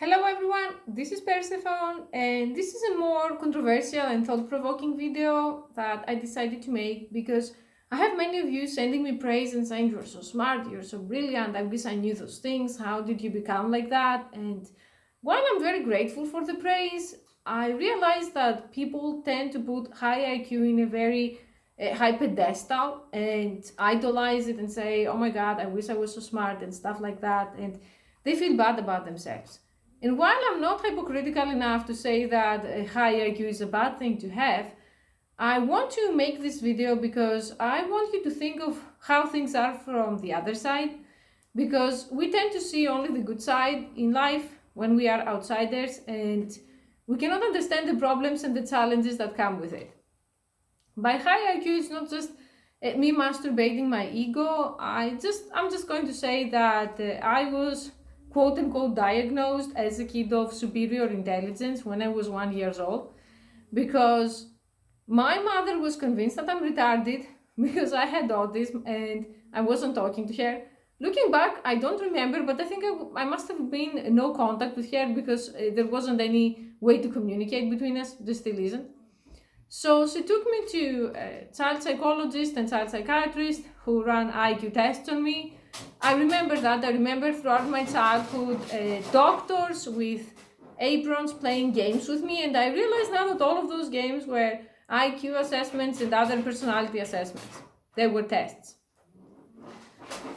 Hello everyone, this is Persephone, and this is a more controversial and thought-provoking video that I decided to make because I have many of you sending me praise and saying you're so smart, you're so brilliant, I wish I knew those things, how did you become like that? And while I'm very grateful for the praise, I realize that people tend to put high IQ in a very high pedestal and idolize it and say, oh my god, I wish I was so smart and stuff like that, and they feel bad about themselves. And while I'm not hypocritical enough to say that a high IQ is a bad thing to have, I want to make this video because I want you to think of how things are from the other side, because we tend to see only the good side in life when we are outsiders, and we cannot understand the problems and the challenges that come with it. By high IQ, it's not just me masturbating my ego. I'm just going to say that I was quote unquote diagnosed as a kid of superior intelligence when I was 1 year old, because my mother was convinced that I'm retarded because I had autism and I wasn't talking to her. Looking back, I don't remember, but I think I must have been in no contact with her because there wasn't any way to communicate between us. There still isn't. So she took me to a child psychologist and child psychiatrist who ran IQ tests on me. I remember that. I remember throughout my childhood doctors with aprons playing games with me, and I realized now that all of those games were IQ assessments and other personality assessments. They were tests.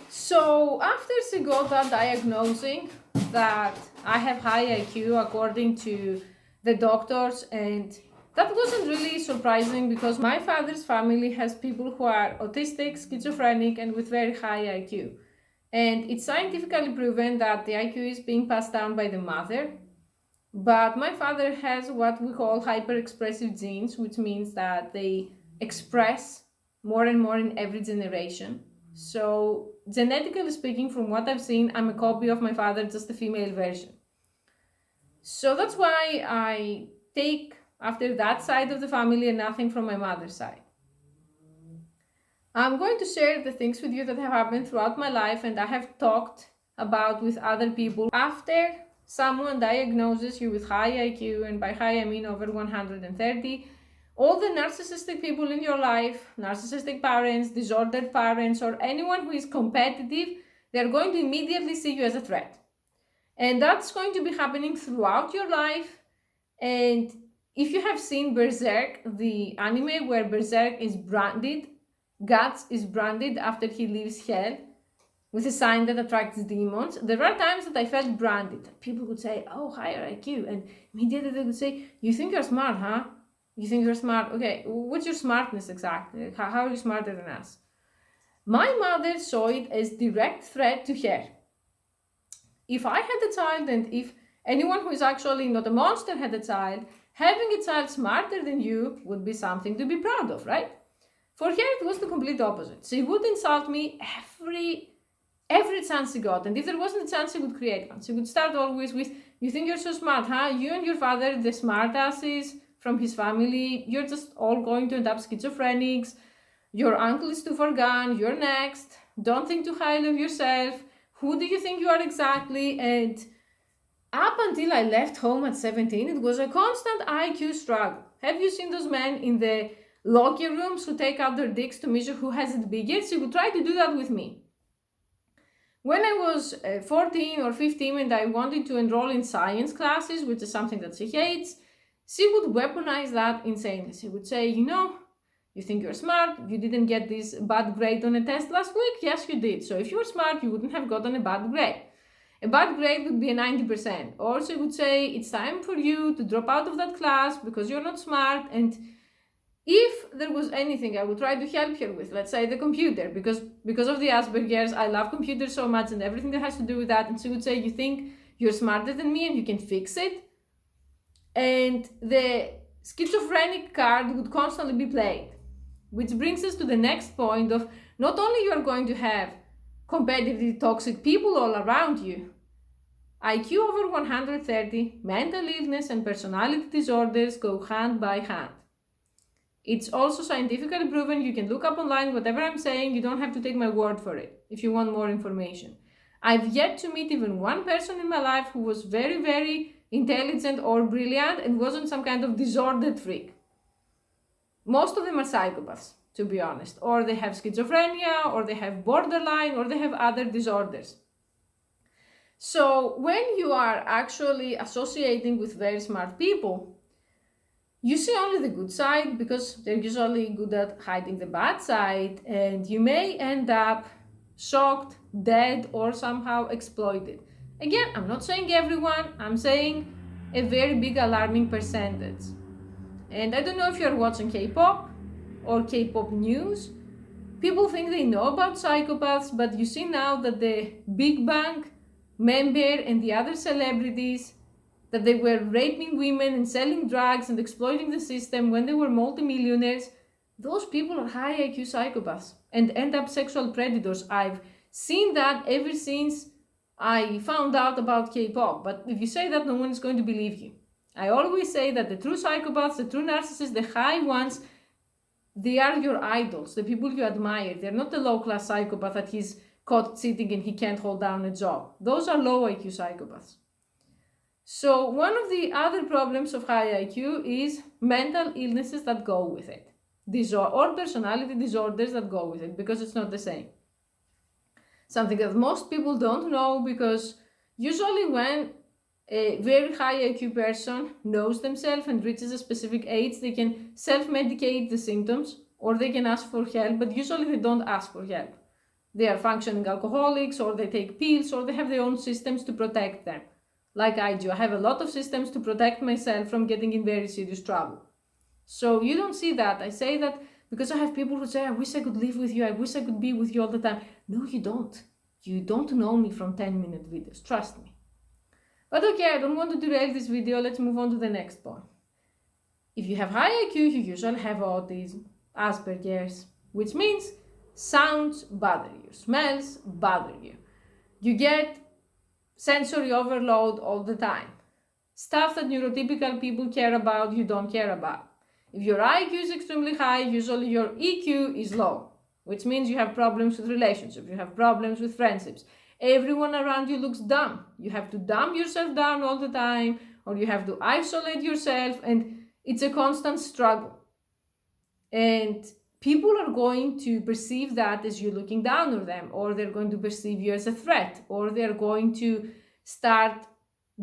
So after she got that diagnosing that I have high IQ according to the doctors, and that wasn't really surprising because my father's family has people who are autistic, schizophrenic, and with very high IQ. And it's scientifically proven that the IQ is being passed down by the mother. But my father has what we call hyper-expressive genes, which means that they express more and more in every generation. So genetically speaking, from what I've seen, I'm a copy of my father, just a female version. So that's why I take after that side of the family and nothing from my mother's side. I'm going to share the things with you that have happened throughout my life and I have talked about with other people. After someone diagnoses you with high IQ, and by high I mean over 130, all the narcissistic people in your life, narcissistic parents, disordered parents, or anyone who is competitive, they're going to immediately see you as a threat. And that's going to be happening throughout your life. And if you have seen Berserk, the anime where Berserk is branded, Guts is branded after he leaves hell with a sign that attracts demons. There are times that I felt branded. People would say, oh, higher IQ. And immediately they would say, you think you're smart, huh? You think you're smart? Okay, what's your smartness exactly? How are you smarter than us? My mother saw it as direct threat to her. If I had a child, and if anyone who is actually not a monster had a child, having a child smarter than you would be something to be proud of, right? For her, it was the complete opposite. She would insult me every chance she got. And if there wasn't a chance, she would create one. She would start always with, you think you're so smart, huh? You and your father, the smartasses from his family, you're just all going to end up schizophrenics. Your uncle is too far gone. You're next. Don't think too highly of yourself. Who do you think you are exactly? And up until I left home at 17, it was a constant IQ struggle. Have you seen those men in the locker rooms who take out their dicks to measure who has it bigger? She would try to do that with me. When I was 14 or 15 and I wanted to enroll in science classes, which is something that she hates, she would weaponize that insanely. She would say, you think you're smart, you didn't get this bad grade on a test last week? Yes, you did. So if you were smart, you wouldn't have gotten a bad grade. A bad grade would be a 90%. Or she would say, it's time for you to drop out of that class because you're not smart. And if there was anything I would try to help her with, let's say the computer, because of the Asperger's, I love computers so much and everything that has to do with that. And she would say, you think you're smarter than me and you can fix it? And the schizophrenic card would constantly be played. Which brings us to the next point of not only you are going to have competitive toxic people all around you, IQ over 130, mental illness and personality disorders go hand by hand. It's also scientifically proven. You can look up online whatever I'm saying. You don't have to take my word for it if you want more information. I've yet to meet even one person in my life who was very, very intelligent or brilliant and wasn't some kind of disordered freak. Most of them are psychopaths, to be honest, or they have schizophrenia, or they have borderline, or they have other disorders. So when you are actually associating with very smart people, you see only the good side because they're usually good at hiding the bad side, and you may end up shocked, dead, or somehow exploited. Again, I'm not saying everyone, I'm saying a very big alarming percentage. And I don't know if you're watching K-pop or K-pop news. People think they know about psychopaths, but you see now that the Big Bang member and the other celebrities, that they were raping women and selling drugs and exploiting the system when they were multimillionaires, those people are high IQ psychopaths and end up sexual predators. I've seen that ever since I found out about K-pop, but if you say that, no one is going to believe you. I always say that the true psychopaths, the true narcissists, the high ones, they are your idols, the people you admire. They're not the low-class psychopath that he's caught cheating and he can't hold down a job. Those are low IQ psychopaths. So one of the other problems of high IQ is mental illnesses that go with it, or personality disorders that go with it, because it's not the same. Something that most people don't know, because usually when a very high IQ person knows themselves and reaches a specific age, they can self-medicate the symptoms or they can ask for help, but usually they don't ask for help. They are functioning alcoholics, or they take pills, or they have their own systems to protect them. Like I do. I have a lot of systems to protect myself from getting in very serious trouble. So you don't see that. I say that because I have people who say, I wish I could live with you, I wish I could be with you all the time. No, you don't. You don't know me from 10-minute videos. Trust me. But okay, I don't want to derail this video. Let's move on to the next point. If you have high IQ, you usually have autism, Asperger's, which means sounds bother you, smells bother you. You get sensory overload all the time. Stuff that neurotypical people care about, you don't care about. If your IQ is extremely high, usually your EQ is low, which means you have problems with relationships, you have problems with friendships. Everyone around you looks dumb. You have to dumb yourself down all the time, or you have to isolate yourself, and it's a constant struggle. And people are going to perceive that as you looking down on them, or they're going to perceive you as a threat, or they're going to start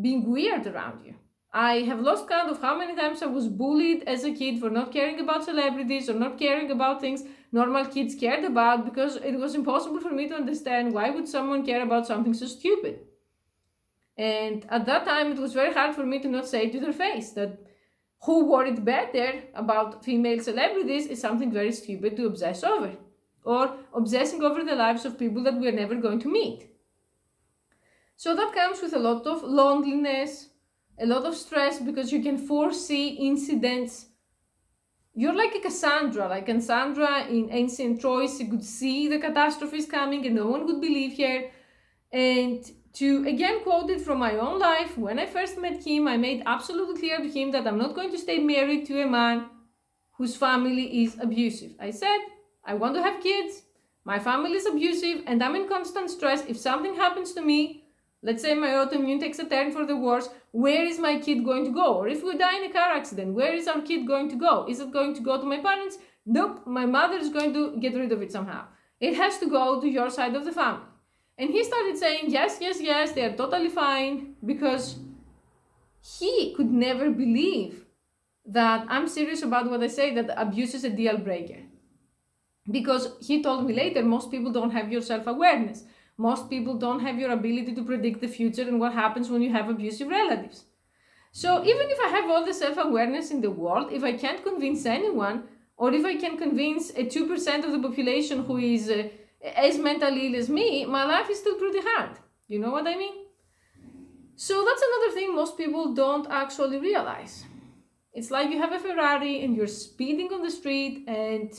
being weird around you. I have lost count of how many times I was bullied as a kid for not caring about celebrities or not caring about things normal kids cared about, because it was impossible for me to understand why would someone care about something so stupid. And at that time, it was very hard for me to not say to their face that who worried better about female celebrities is something very stupid to obsess over, or obsessing over the lives of people that we're never going to meet. So that comes with a lot of loneliness, a lot of stress, because you can foresee incidents. You're like a Cassandra. Like Cassandra in ancient Troy, she could see the catastrophes coming and no one would believe her. And to again quote it from my own life, when I first met him, I made absolutely clear to him that I'm not going to stay married to a man whose family is abusive. I said, I want to have kids, my family is abusive, and I'm in constant stress. If something happens to me, let's say my autoimmune takes a turn for the worse, where is my kid going to go? Or if we die in a car accident, where is our kid going to go? Is it going to go to my parents? Nope, my mother is going to get rid of it somehow. It has to go to your side of the family. And he started saying, yes, yes, yes, they are totally fine, because he could never believe that I'm serious about what I say, that abuse is a deal breaker. Because he told me later, most people don't have your self-awareness. Most people don't have your ability to predict the future and what happens when you have abusive relatives. So even if I have all the self-awareness in the world, if I can't convince anyone, or if I can convince a 2% of the population who is as mentally ill as me, my life is still pretty hard. You know what I mean? So that's another thing most people don't actually realize. It's like you have a Ferrari and you're speeding on the street, and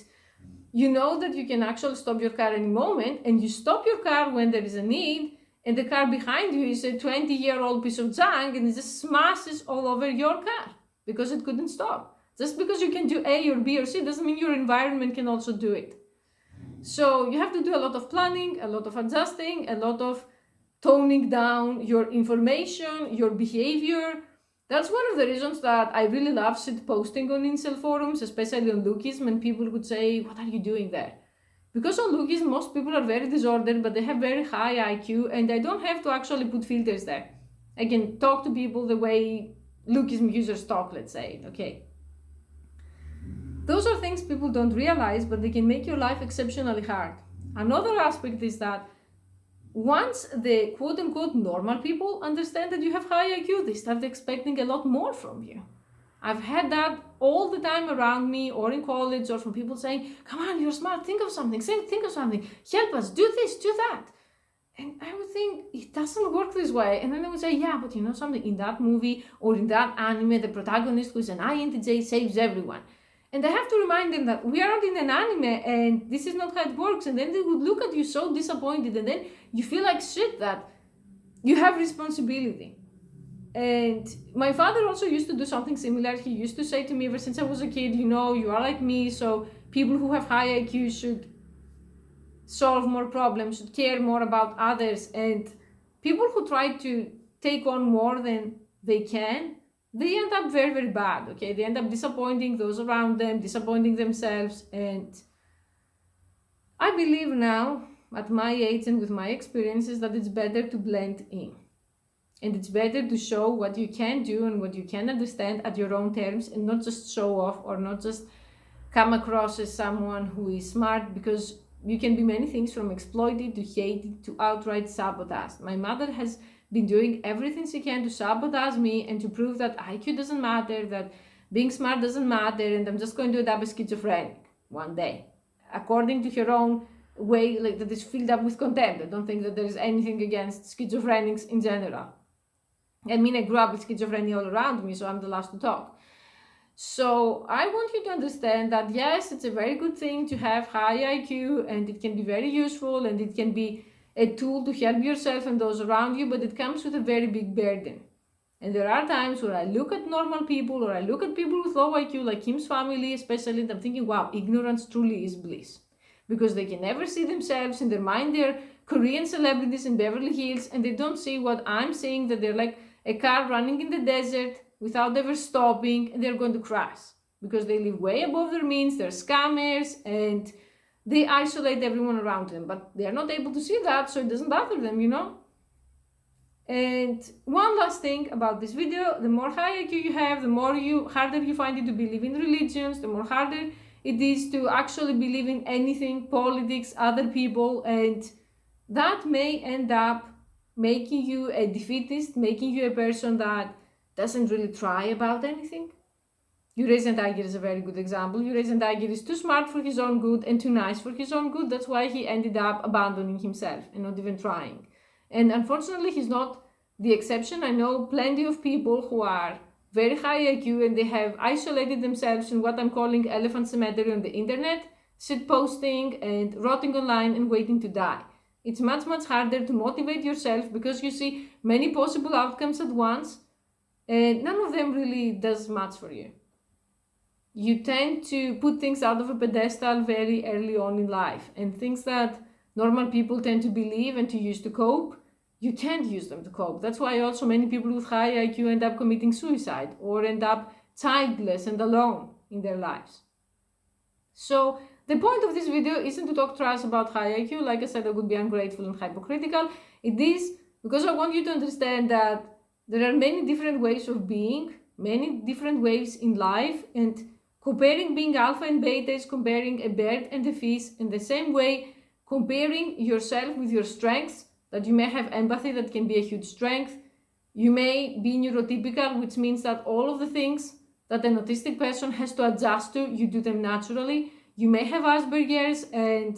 you know that you can actually stop your car any moment, and you stop your car when there is a need, and the car behind you is a 20-year-old piece of junk, and it just smashes all over your car because it couldn't stop. Just because you can do A or B or C doesn't mean your environment can also do it. So you have to do a lot of planning, a lot of adjusting, a lot of toning down your information, your behavior. That's one of the reasons that I really love shit posting on incel forums, especially on Lookism, and people would say, what are you doing there? Because on Lookism, most people are very disordered, but they have very high IQ, and I don't have to actually put filters there. I can talk to people the way Lookism users talk, let's say, okay? Those are things people don't realize, but they can make your life exceptionally hard. Another aspect is that once the quote-unquote normal people understand that you have high IQ, they start expecting a lot more from you. I've had that all the time around me, or in college, or from people saying, come on, you're smart, think of something, think of something, help us, do this, do that. And I would think, it doesn't work this way. And then they would say, yeah, but you know something, in that movie or in that anime, the protagonist who's an INTJ saves everyone. And I have to remind them that we aren't in an anime and this is not how it works. And then they would look at you so disappointed, and then you feel like shit that you have responsibility. And my father also used to do something similar. He used to say to me ever since I was a kid, you know, you are like me, so people who have high IQ should solve more problems, should care more about others. And people who try to take on more than they can, they end up very, very bad, okay? They end up disappointing those around them, disappointing themselves. And I believe now, at my age and with my experiences, that it's better to blend in. And it's better to show what you can do and what you can understand at your own terms, and not just show off or not just come across as someone who is smart, because you can be many things, from exploited to hated to outright sabotaged. My mother has been doing everything she can to sabotage me and to prove that IQ doesn't matter, that being smart doesn't matter, and I'm just going to end up a schizophrenic one day, according to her own way, like that is filled up with contempt. I don't think that there is anything against schizophrenics in general. I mean, I grew up with schizophrenia all around me, so I'm the last to talk. So I want you to understand that yes, it's a very good thing to have high IQ, and it can be very useful, and it can be a tool to help yourself and those around you, but it comes with a very big burden. And there are times where I look at normal people, or I look at people with low IQ, like Kim's family especially, and I'm thinking, wow, ignorance truly is bliss. Because they can never see themselves. In their mind, they're Korean celebrities in Beverly Hills, and they don't see what I'm seeing, that they're like a car running in the desert without ever stopping, and they're going to crash. Because they live way above their means, they're scammers, and they isolate everyone around them, but they are not able to see that, so it doesn't bother them, you know? And one last thing about this video, the more high IQ you have, the more harder you find it to believe in religions, the more harder it is to actually believe in anything, politics, other people, and that may end up making you a defeatist, making you a person that doesn't really try about anything. Eurasian Tiger is a very good example. Eurasian Tiger is too smart for his own good and too nice for his own good. That's why he ended up abandoning himself and not even trying. And unfortunately, he's not the exception. I know plenty of people who are very high IQ and they have isolated themselves in what I'm calling elephant cemetery on the internet, shit posting and rotting online and waiting to die. It's much, much harder to motivate yourself because you see many possible outcomes at once, and none of them really does much for you. You tend to put things out of a pedestal very early on in life, and things that normal people tend to believe and to use to cope, you can't use them to cope. That's why also many people with high IQ end up committing suicide or end up childless and alone in their lives. So the point of this video isn't to talk trash about high IQ. Like I said, I would be ungrateful and hypocritical. It is because I want you to understand that there are many different ways of being, many different ways in life, and comparing being alpha and beta is comparing a bird and a fish. In the same way, comparing yourself with your strengths, that you may have empathy, that can be a huge strength. You may be neurotypical, which means that all of the things that an autistic person has to adjust to, you do them naturally. You may have Asperger's and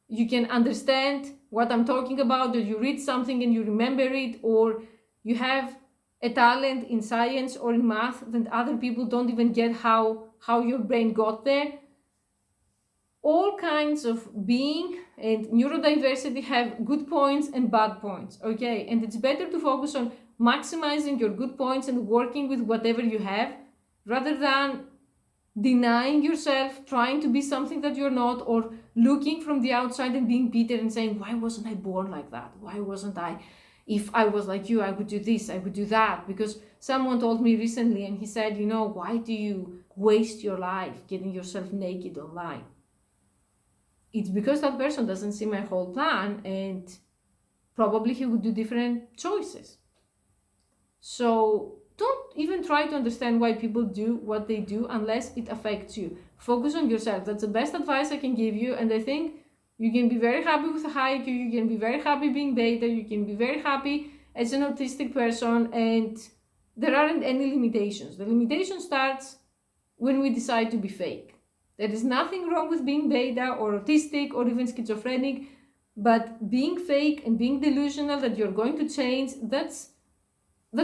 you can understand what I'm talking about, or you read something and you remember it, or you have a talent in science or in math that other people don't even get how your brain got there. All kinds of being and neurodiversity have good points and bad points, okay? And it's better to focus on maximizing your good points and working with whatever you have, rather than denying yourself, trying to be something that you're not, or looking from the outside and being bitter and saying, why wasn't I born like that? Why wasn't I, if I was like you, I would do this, I would do that. Because someone told me recently, and he said, why do you waste your life getting yourself naked online? It's because that person doesn't see my whole plan, and probably he would do different choices. So don't even try to understand why people do what they do unless it affects you. Focus on yourself. That's the best advice I can give you. And I think you can be very happy with a high IQ. You can be very happy being beta. You can be very happy as an autistic person. And there aren't any limitations. The limitation starts when we decide to be fake. There is nothing wrong with being beta or autistic or even schizophrenic. But being fake and being delusional that you're going to change, that's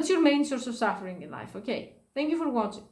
your main source of suffering in life. Okay, thank you for watching.